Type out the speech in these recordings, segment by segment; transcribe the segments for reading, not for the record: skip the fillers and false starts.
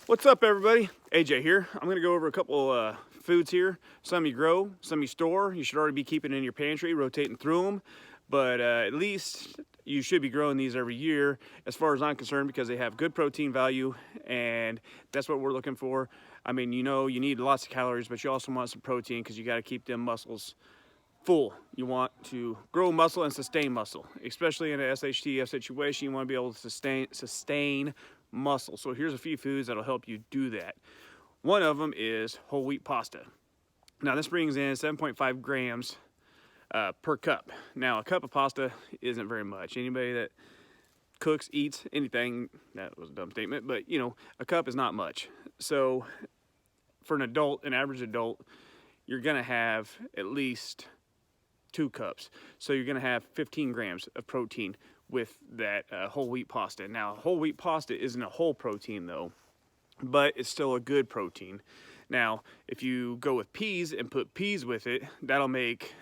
What's up, everybody? AJ here. I'm going to go over a couple foods here. Some you grow, some you store. You should already be keeping in your pantry, rotating through them. But at least you should be growing these every year, as far as I'm concerned, because they have good protein value, and that's what we're looking for. I mean, you know, you need lots of calories, but you also want some protein because you got to keep them muscles full. You want to grow muscle and sustain muscle, especially in an SHTF situation. You want to be able to sustain muscle. So here's a few foods that'll help you do that. One of them is whole wheat pasta. Now this brings in 7.5 grams per cup. Now a cup of pasta isn't very much. Anybody that cooks, eats anything, that was a dumb statement, but you know, a cup is not much. So for an adult, an average adult, you're gonna have at least 2 cups. So you're gonna have 15 grams of protein with that whole wheat pasta. Now, whole wheat pasta isn't a whole protein though, but it's still a good protein. Now, if you go with peas and put peas with it, that'll make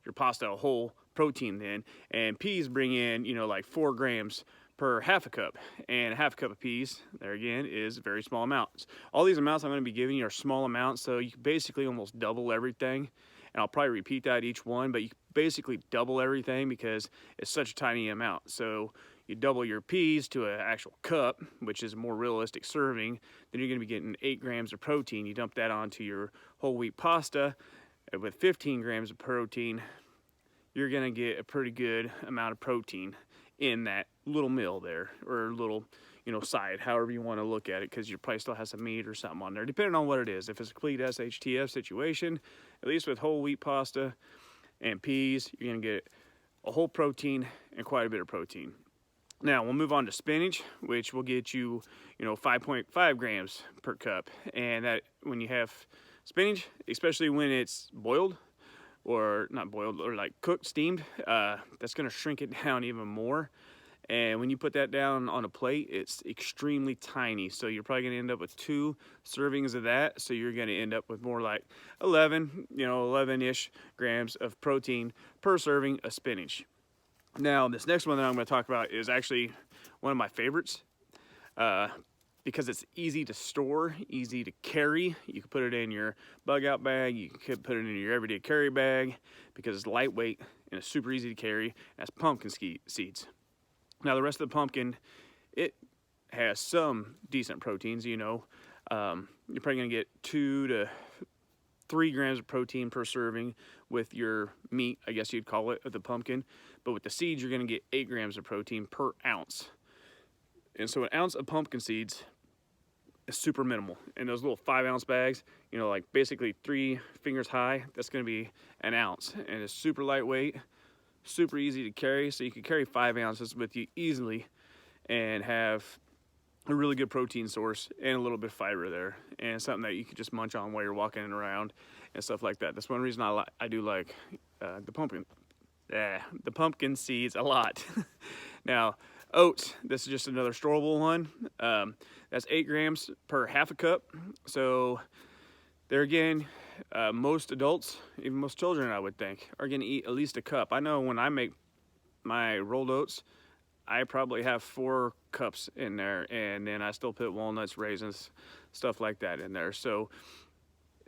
your pasta a whole protein then. And peas bring in, you know, like 4 grams per half a cup. And a half a cup of peas, there again, is very small amounts. All these amounts I'm gonna be giving you are small amounts, so you can basically almost double everything. And I'll probably repeat that each one, but you basically double everything because it's such a tiny amount. So you double your peas to an actual cup, which is a more realistic serving, then you're gonna be getting 8 grams of protein. You dump that onto your whole wheat pasta with 15 grams of protein, you're gonna get a pretty good amount of protein in that little meal there, or little, you know, side, however you want to look at it, because your probably still has some meat or something on there, depending on what it is. If it's a complete SHTF situation, at least with whole wheat pasta and peas, you're gonna get a whole protein and quite a bit of protein. Now we'll move on to spinach, which will get you, you know, 5.5 grams per cup. And that, when you have spinach, especially when it's boiled, or not boiled, or like cooked, steamed, that's gonna shrink it down even more. And when you put that down on a plate, it's extremely tiny. So you're probably gonna end up with 2 servings of that. So you're gonna end up with more like 11-ish grams of protein per serving of spinach. Now, this next one that I'm gonna talk about is actually one of my favorites. Because it's easy to store, easy to carry. You can put it in your bug out bag, you can put it in your everyday carry bag because it's lightweight and it's super easy to carry. That's pumpkin seeds. Now the rest of the pumpkin, it has some decent proteins, you know. You're probably gonna get 2 to 3 grams of protein per serving with your meat, I guess you'd call it, of the pumpkin. But with the seeds, you're gonna get 8 grams of protein per ounce. And so an ounce of pumpkin seeds is super minimal. And those little 5-ounce bags, you know, like basically 3 fingers high, that's gonna be an ounce. And it's super lightweight, super easy to carry. So you can carry 5 ounces with you easily and have a really good protein source and a little bit of fiber there. And something that you can just munch on while you're walking around and stuff like that. That's one reason I do like the pumpkin seeds a lot. Now, oats, this is just another storable one. That's 8 grams per half a cup. So there again, most adults, even most children, I would think, are gonna eat at least a cup. I know when I make my rolled oats, I probably have 4 cups in there, and then I still put walnuts, raisins, stuff like that in there. So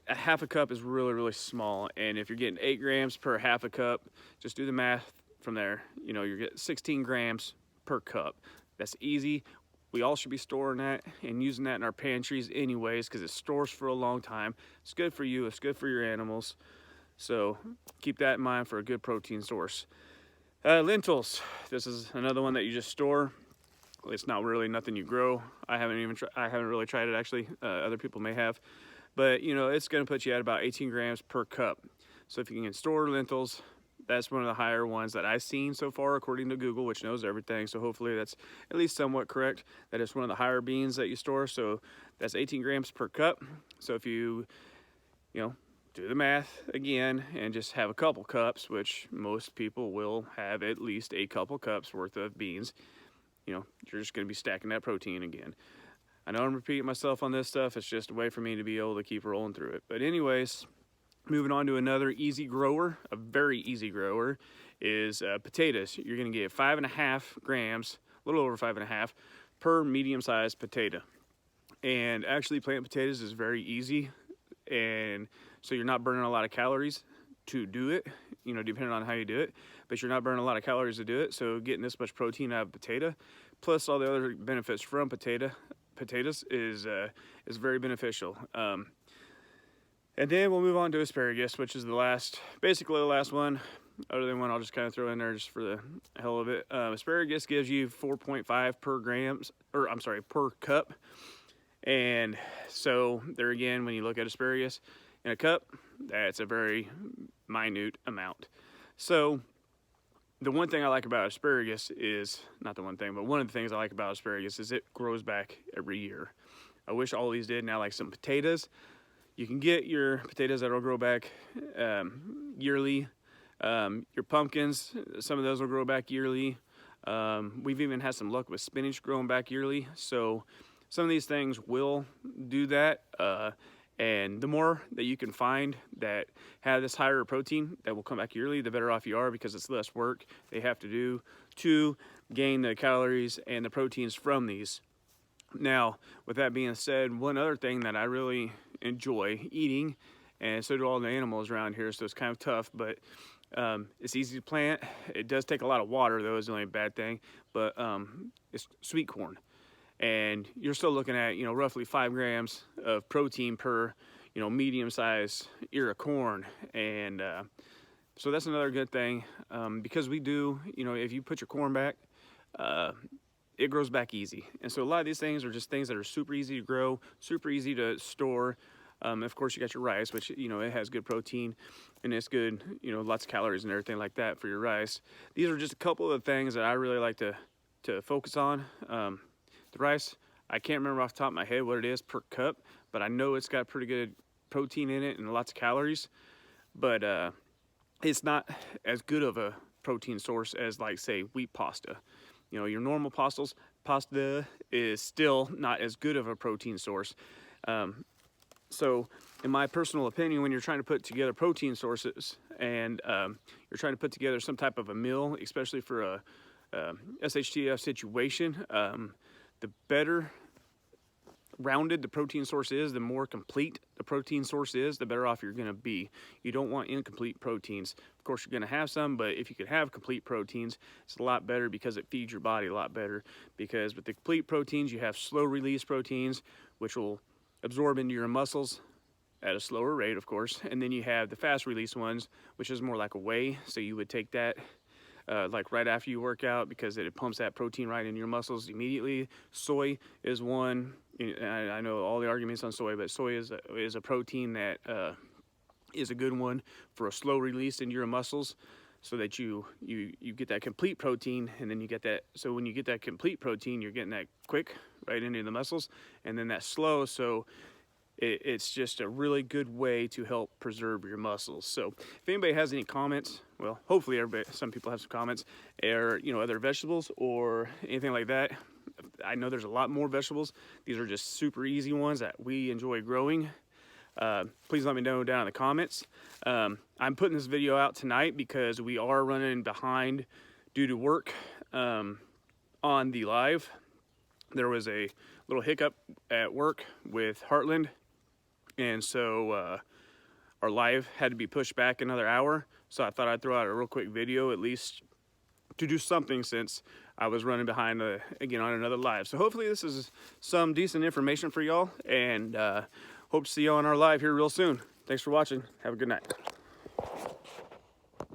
a half a cup is really, really small. And if you're getting 8 grams per half a cup, just do the math from there. You know, you're getting 16 grams per cup. That's easy. We all should be storing that and using that in our pantries anyways, because it stores for a long time. It's good for you, it's good for your animals. So keep that in mind for a good protein source. Lentils, this is another one that you just store. It's not really nothing you grow. I haven't really tried it actually. Other people may have. But you know, it's gonna put you at about 18 grams per cup. So if you can store lentils, that's one of the higher ones that I've seen so far, according to Google, which knows everything. So hopefully that's at least somewhat correct. That is one of the higher beans that you store. So that's 18 grams per cup. So if you know, do the math again and just have a couple cups, which most people will have at least a couple cups worth of beans, you know, you're just gonna be stacking that protein again. I know I'm repeating myself on this stuff. It's just a way for me to be able to keep rolling through it. But anyways, moving on to another easy grower, a very easy grower, is potatoes. You're gonna get 5.5 grams, a little over 5.5, per medium-sized potato. And actually planting potatoes is very easy, and so you're not burning a lot of calories to do it, you know, depending on how you do it, but you're not burning a lot of calories to do it. So getting this much protein out of potato, plus all the other benefits from potatoes is very beneficial. And then we'll move on to asparagus, which is basically the last one, other than one I'll just kind of throw in there just for the hell of it. Asparagus gives you 4.5 per cup. And so there again, when you look at asparagus in a cup, that's a very minute amount. So the one thing I like about asparagus is, not the one thing, but one of the things I like about asparagus is it grows back every year. I wish all these did. Now, like some potatoes, you can get your potatoes that'll grow back yearly. Your pumpkins, some of those will grow back yearly. We've even had some luck with spinach growing back yearly. So some of these things will do that. And the more that you can find that have this higher protein that will come back yearly, the better off you are, because it's less work they have to do to gain the calories and the proteins from these. Now, with that being said, one other thing that I really enjoy eating, and so do all the animals around here, so it's kind of tough, but it's easy to plant. It does take a lot of water, though, is the only bad thing, but it's sweet corn. And you're still looking at, you know, roughly 5 grams of protein per, you know, medium-sized ear of corn. And so that's another good thing, because we do, you know, if you put your corn back, it grows back easy. And so a lot of these things are just things that are super easy to grow, super easy to store. Of course, you got your rice, which, you know, it has good protein and it's good, you know, lots of calories and everything like that for your rice. These are just a couple of things that I really like to focus on. The rice, I can't remember off the top of my head what it is per cup, but I know it's got pretty good protein in it and lots of calories. But it's not as good of a protein source as, like, say, wheat pasta. You know, your normal pasta is still not as good of a protein source. So in my personal opinion, when you're trying to put together protein sources and you're trying to put together some type of a meal, especially for a SHTF situation, the better rounded the protein source is, the more complete the protein source is, the better off you're going to be. You don't want incomplete proteins. Of course, you're going to have some, but if you could have complete proteins, it's a lot better, because it feeds your body a lot better. Because with the complete proteins, you have slow release proteins, which will absorb into your muscles at a slower rate, of course. And then you have the fast release ones, which is more like a whey. So you would take that like right after you work out, because it pumps that protein right into your muscles immediately. Soy is one. I know all the arguments on soy, but soy is a protein that is a good one for a slow release into your muscles, so that you get that complete protein, and then you get that. So when you get that complete protein, you're getting that quick right into the muscles, and then that slow. So it's just a really good way to help preserve your muscles. So if anybody has any comments, well, hopefully some people have some comments, or, you know, other vegetables or anything like that. I know there's a lot more vegetables. These are just super easy ones that we enjoy growing. Please let me know down in the comments. I'm putting this video out tonight because we are running behind due to work on the live. There was a little hiccup at work with Heartland, and so our live had to be pushed back another hour. So I thought I'd throw out a real quick video, at least to do something, since I was running behind again on another live. So hopefully this is some decent information for y'all, and hope to see y'all on our live here real soon. Thanks for watching. Have a good night.